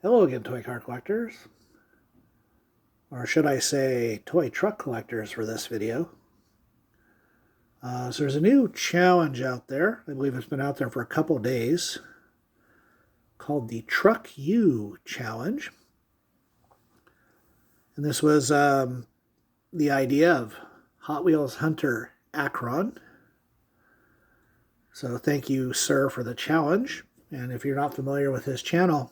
Hello again, toy car collectors, or should I say toy truck collectors for this video. So there's a new challenge out there. I believe it's been out there for a couple days called the Truck U Challenge. And this was the idea of Hot Wheels Hunter Akron. So thank you, sir, for the challenge. And if you're not familiar with his channel,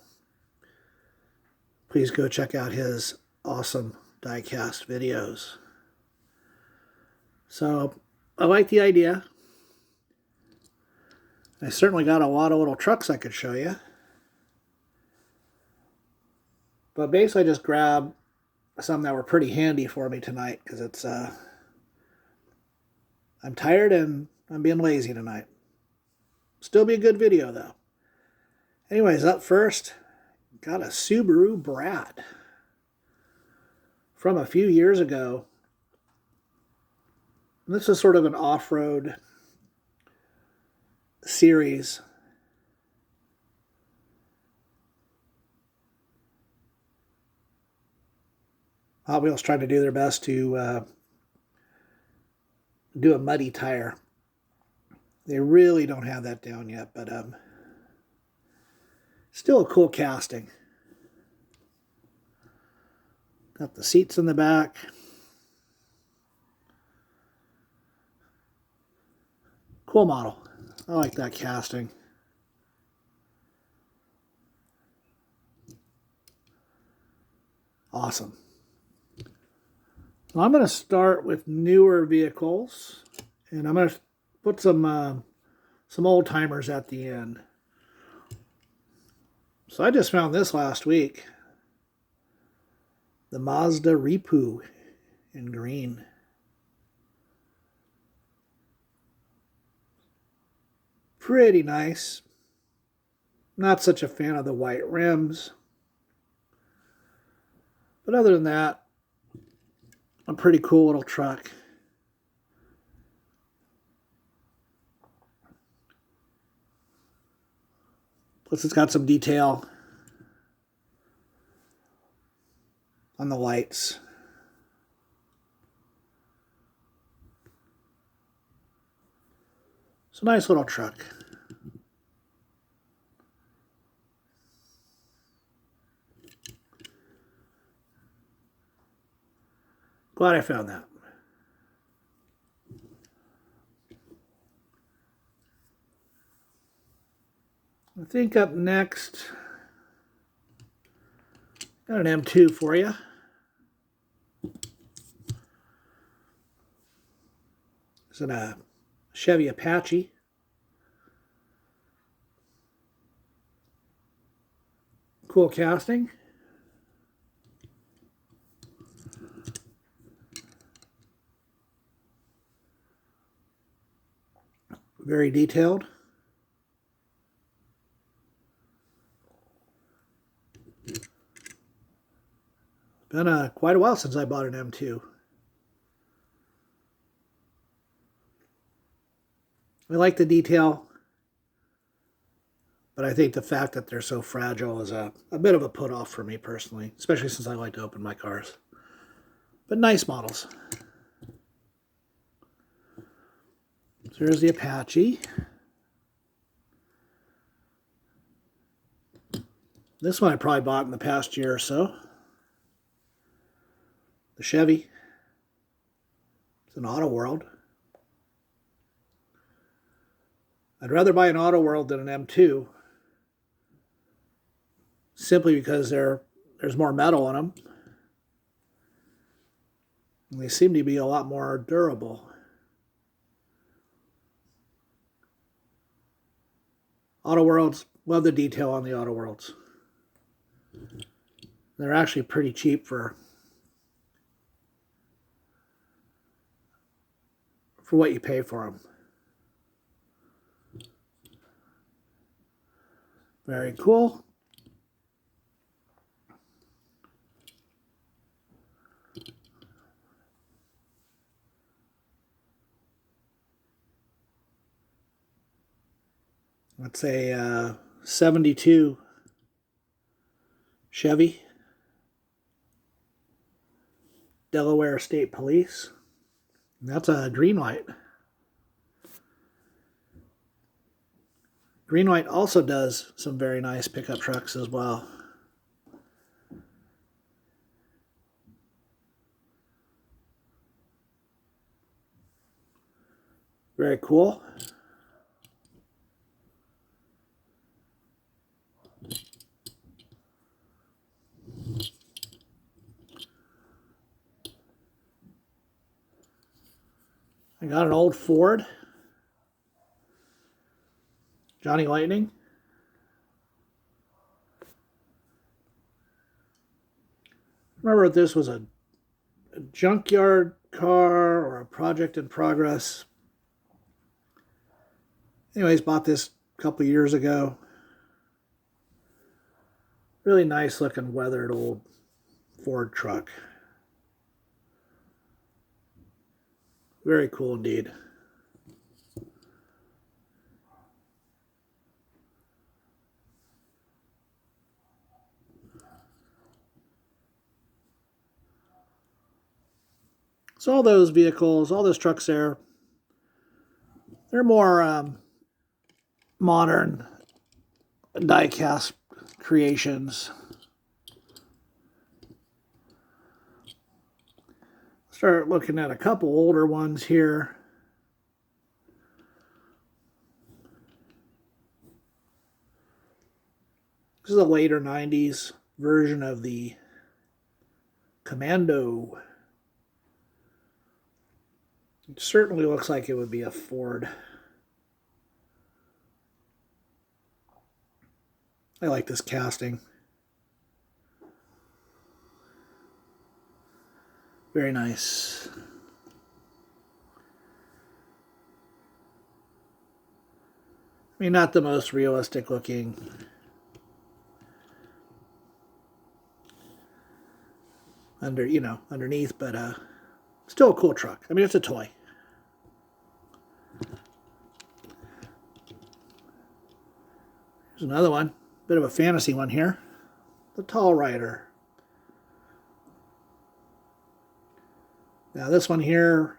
please go check out his awesome diecast videos. So I like the idea. I certainly got a lot of little trucks I could show you. But basically I just grabbed some that were pretty handy for me tonight because it's I'm tired and I'm being lazy tonight. Still be a good video though. Anyways, up first, got a Subaru Brat from a few years ago. This is sort of an off-road series. Hot Wheels trying to do their best to do a muddy tire. They really don't have that down yet, but still a cool casting. Got the seats in the back. Cool model. I like that casting. Awesome. Well, I'm going to start with newer vehicles, and I'm going to put some old timers at the end. So I just found this last week. The Mazda Repo in green. Pretty nice. Not such a fan of the white rims. But other than that, a pretty cool little truck. Plus it's got some detail on the lights. It's a nice little truck. Glad I found that. I think up next, got an M2 for you. It's a Chevy Apache. Cool casting. Very detailed. Been quite a while since I bought an M2. I like the detail, but I think the fact that they're so fragile is a bit of a put-off for me personally, especially since I like to open my cars. But nice models. So here's the Apache. This one I probably bought in the past year or so. The Chevy. It's an Autoworld. I'd rather buy an Autoworld than an M2. Simply because there's more metal in them. And they seem to be a lot more durable. Autoworlds, love the detail on the Autoworlds. They're actually pretty cheap for what you pay for them. Very cool. Let's say 72 Chevy, Delaware State Police. That's a green light. Green White also does some very nice pickup trucks as well. Very cool. I got an old Ford, Johnny Lightning. Remember if this was a junkyard car or a project in progress. Anyways, bought this a couple years ago. Really nice looking weathered old Ford truck. Very cool indeed. So all those vehicles, all those trucks there, they're more modern die-cast creations. Start looking at a couple older ones here. This is a later 90s version of the Commando. It certainly looks like it would be a Ford. I like this casting. Very nice. I mean, not the most realistic looking. Underneath, but still a cool truck. I mean, it's a toy. Here's another one. Bit of a fantasy one here. The Tall Rider. Now this one here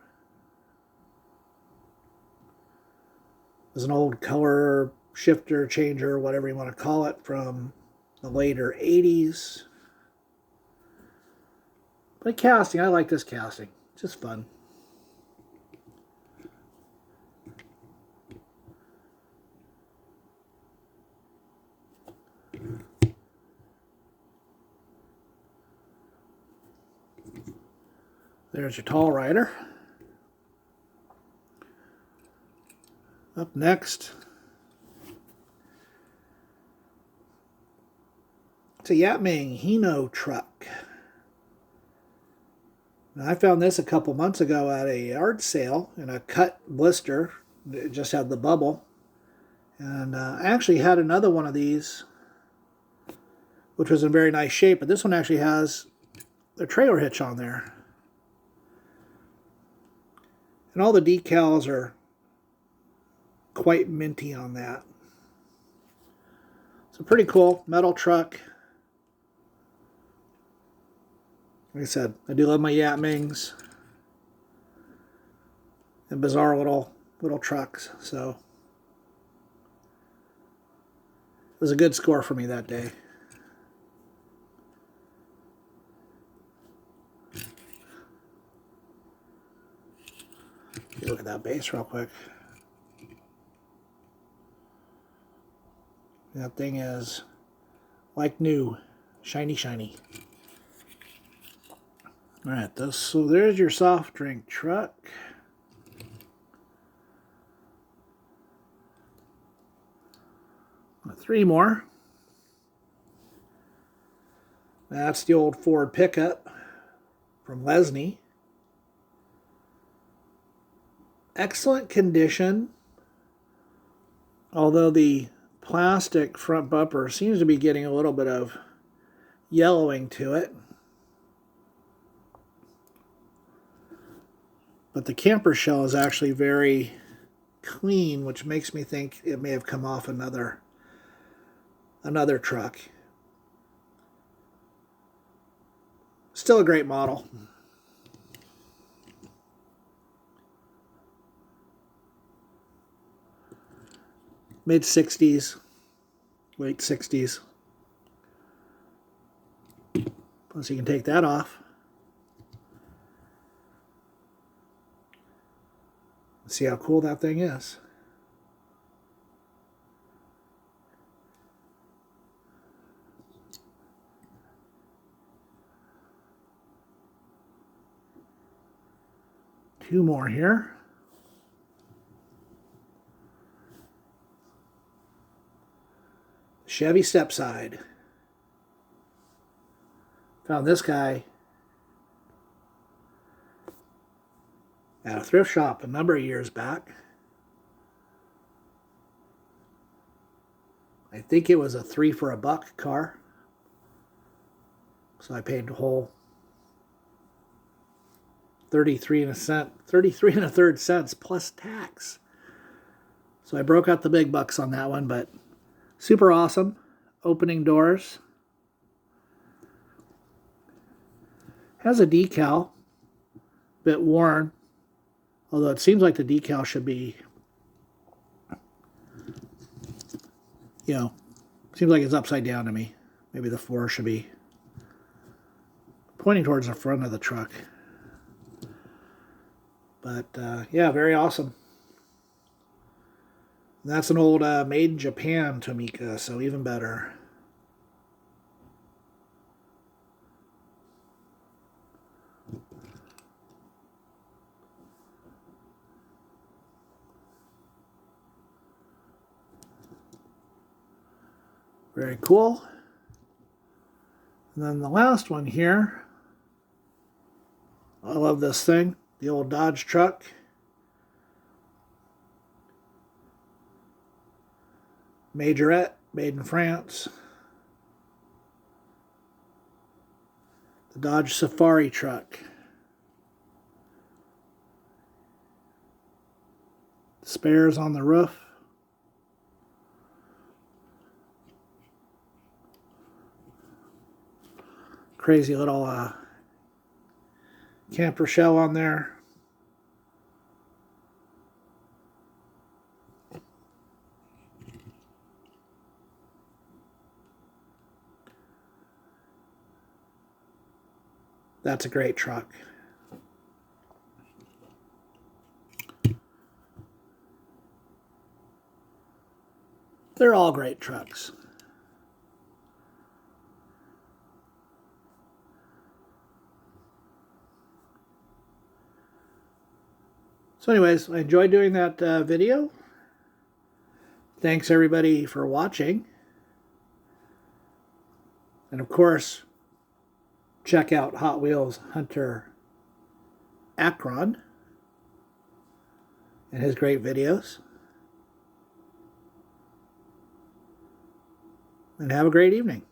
is an old color shifter, changer, whatever you want to call it, from the later 80s. But casting, I like this casting. Just fun. There's your Tall Rider. Up next, it's a Yak Ming Hino truck. Now, I found this a couple months ago at a yard sale in a cut blister. It just had the bubble. And I actually had another one of these, which was in very nice shape, but this one actually has the trailer hitch on there. And all the decals are quite minty on that. So pretty cool metal truck. Like I said, I do love my Yak Mings and bizarre little trucks. So it was a good score for me that day. Look at that base real quick. That thing is like new, shiny, shiny. All right, so there's your soft drink truck. Three more. That's the old Ford pickup from Lesney. Excellent condition, although the plastic front bumper seems to be getting a little bit of yellowing to it. But the camper shell is actually very clean, which makes me think it may have come off another truck. Still a great model. Mid-60s, late 60s. Plus you can take that off. See how cool that thing is. Two more here. Chevy Stepside. Found this guy at a thrift shop a number of years back. I think it was a 3 for $1 car. So I paid the whole 33 1/3 cents plus tax. So I broke out the big bucks on that one, but super awesome. Opening doors. Has a decal, bit worn, although it seems like the decal should be, seems like it's upside down to me. Maybe the 4 should be pointing towards the front of the truck. But yeah, very awesome. And that's an old made in Japan Tomica, so even better. Very cool. And then the last one here. I love this thing. The old Dodge truck. Majorette, made in France. The Dodge Safari truck. Spares on the roof. Crazy little camper shell on there. That's a great truck. They're all great trucks. So anyways, I enjoyed doing that video. Thanks everybody for watching. And of course, check out Hot Wheels Hunter Akron and his great videos. And have a great evening.